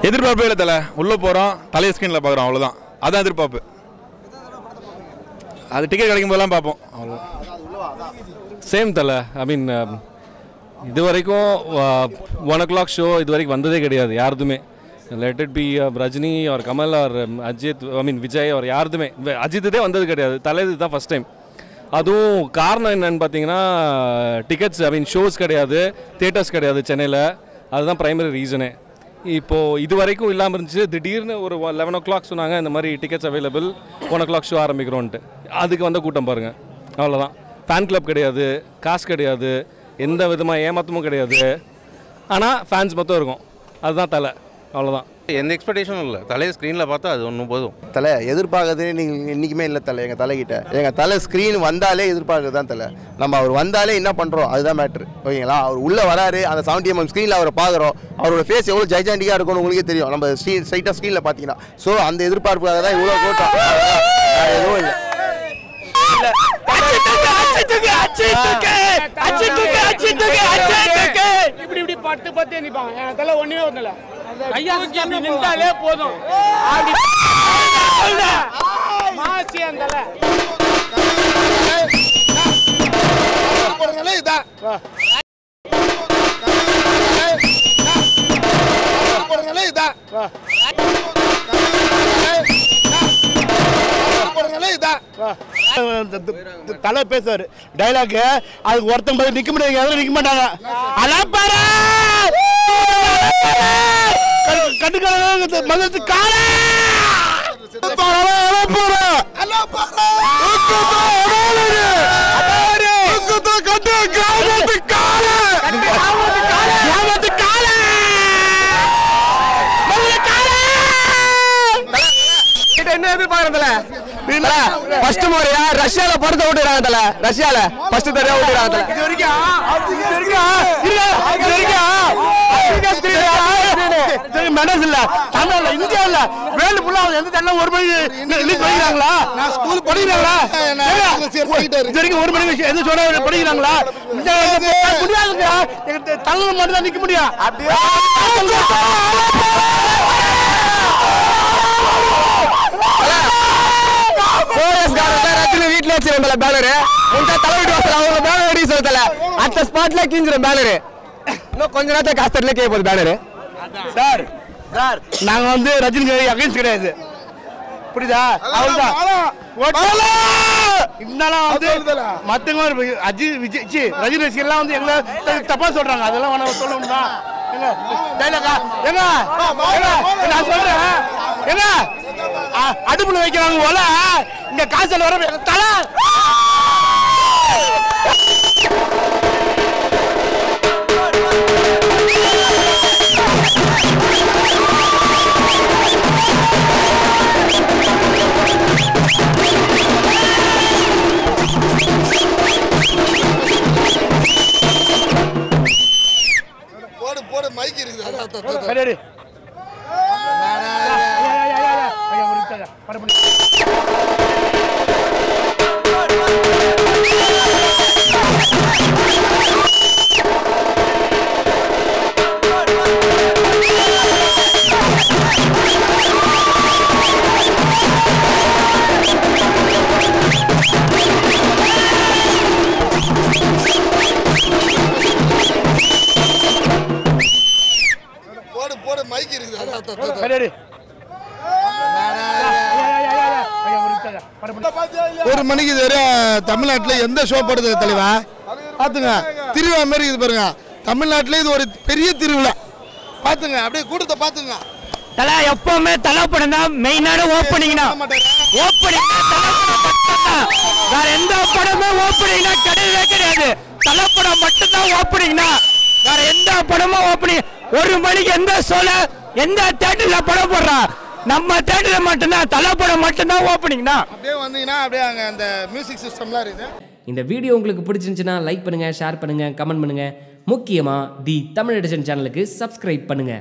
எதிர்பார்ப்பே இல்லை தலை. உள்ளே போகிறோம், தலையை ஸ்க்ரீனில் பார்க்குறோம், அவ்வளோதான். அதான் எதிர்பார்ப்பு. அது டிக்கெட் கிடைக்கும் போதெல்லாம் பார்ப்போம், அவ்வளோ. சேம் தலை. ஐ மீன் இது வரைக்கும் 1 o'clock ஷோ இது வரைக்கும் வந்ததே கிடையாது யாருதுமே. Let it be Rajini or Kamal or Ajith, I mean Vijay or யாருதுமே. அஜித்தே வந்தது கிடையாது, தலை இதுதான் ஃபஸ்ட் டைம். அதுவும் காரணம் என்னன்னு பார்த்தீங்கன்னா டிக்கெட்ஸ், ஐ மீன் ஷோஸ் கிடையாது, தியேட்டர்ஸ் கிடையாது சென்னையில். அதுதான் ப்ரைமரி ரீசனே. இப்போது இது வரைக்கும் இல்லாமல் இருந்துச்சு. திடீர்னு ஒரு 11 o'clock சொன்னாங்க இந்த மாதிரி டிக்கெட்ஸ் அவைலபிள், 1 o'clock ஷோ ஆரம்பிக்கிறோன்ட்டு. அதுக்கு வந்த கூட்டம் பாருங்கள், அவ்வளோதான். ஃபேன் கிளப் கிடையாது, காசு கிடையாது, எந்த விதமாக ஏமாற்றமும் கிடையாது. ஆனால் ஃபேன்ஸ் மொத்தம் இருக்கும், அதுதான் தலை, அவ்வளோதான். எந்த எக்ஸ்பெக்டேஷனும் இல்லை. தலையை ஸ்க்ரீனில் பார்த்தா அது ஒன்றும் போதும். தலை எதிர்பார்க்குறது நீங்கள் இன்றைக்குமே இல்லை தலை. எங்கள் தலைக்கிட்ட எங்கள் தலை ஸ்க்ரீன் வந்தாலே எதிர்பார்க்குறது தான் தலை. நம்ம அவர் வந்தாலே என்ன பண்ணுறோம் அதுதான் மேட்ரு, ஓகேங்களா? அவர் உள்ளே வராரு, அந்த 70mm ஸ்க்ரீனில் அவரை பார்க்குறோம். அவரோட ஃபேஸ் எவ்வளோ ஜைஜாண்டிக்காக இருக்கும்னு உங்களுக்கே தெரியும், நம்ம ஸ்ட்ரைட்டாக ஸ்க்ரீனில் பார்த்தீங்கன்னா. ஸோ அந்த எதிர்பார்ப்புக்காக தான் இவ்வளோ கூட்டம், எதுவும் இல்லை. இப்படி பட்டு நிப்பாங்க. என் தலை ஒண்ணே ஒண்ணுல நின்றாலே போதும். மாசி அந்த தலை தலை பேசுவாரு டைலாக், அதுக்கு ஒருத்தன் போய் நிக்க முடியாது, நிக்க மாட்டாங்க. மதத்து கால என்ன எதிர்பார்க்கறதுல ஃபர்ஸ்ட் முறையா ரஷ்யால படத்தை விட்டுறாங்க தல. ரஷ்யால ஃபர்ஸ்ட் தடவை விட்டுறாங்க தல. இது வரைக்கும் மெடல்ஸ் இல்ல தமிழ்ல, இந்தியாவில் வேர்ல்டு ஃபுல்லா எந்த தடவை ஒரு மணி படிக்கிறாங்களா? நான் ஸ்கூல் படிக்கிறாங்களா? இது வரைக்கும் ஒரு மணி எந்த சொல்ல படிக்கிறாங்களா? முடியாதுங்க, தலைவர் மட்டும் தான் நிக்க முடியும். வீட்டுல வச்சிருந்த பேனரு தலைவீட்டு வாசல் அவங்க பேனர் அடி சொல்லல, அடுத்த ஸ்பாட்ல கீஞ்சிரும் பேனரு. இன்னும் கொஞ்ச நேரத்தை காஸ்டர்ல கேட்க போகுது பேனரு. சார் சார் நாங்க வந்து ரஜினி அகைன்ஸ்ட் கிடையாது, புரியுதா? அவ்வளவுதான். இருந்தாலும் வந்து மத்தவங்க அஜித் விஜய் ரஜினி ரசிகர்லாம் வந்து எங்களை தப்பா சொல்றாங்க, அதெல்லாம் சொல்லணும்னா நான் சொல்றேன். ஏங்க அடுப்புல வைக்கிறாங்க போல இங்க காசல் வர தலை. போடு மைக் இருக்குது. போடு மைக் இருக்குது. ஒரு மணிக்கு இது தமிழ்நாட்டில் எந்த ஷோ போடுது தலைவா பார்த்துங்க. திருவிழா மாரி இது பாருங்க, தமிழ்நாட்டில் இது ஒரு பெரிய திருவிழா பார்த்துங்க. அப்படியே கூட்டத்தை பார்த்துங்க. தலை எப்பவுமே தலை படம் தான் மெயினான ஓப்பனிங்னா, வேற எந்த படமே ஓப்பனிங்னா கிடையவே கிடையாது. தலை படம் மட்டும்தான் ஓப்பனிங்னா, வேற எந்த படமும் ஓப்பனிங். ஒரு மணிக்கு எந்த ஷோல எந்த தியேட்டர்ல படம் போடுறா, நம்ம தியேட்டர்ல மட்டும்தான் தலை படம் மட்டும்தான் ஓப்பனிங்னா. அப்படியே வந்தீங்கன்னா அப்படியே அங்கே அந்த மியூசிக் சிஸ்டம்லாம் இருக்குது. இந்த வீடியோ உங்களுக்கு பிடிச்சிருந்துச்சுன்னா லைக் பண்ணுங்க, ஷேர் பண்ணுங்க, கமெண்ட் பண்ணுங்க. முக்கியமாக தி தமிழ் எடிஷன் சேனலுக்கு சப்ஸ்கிரைப் பண்ணுங்க.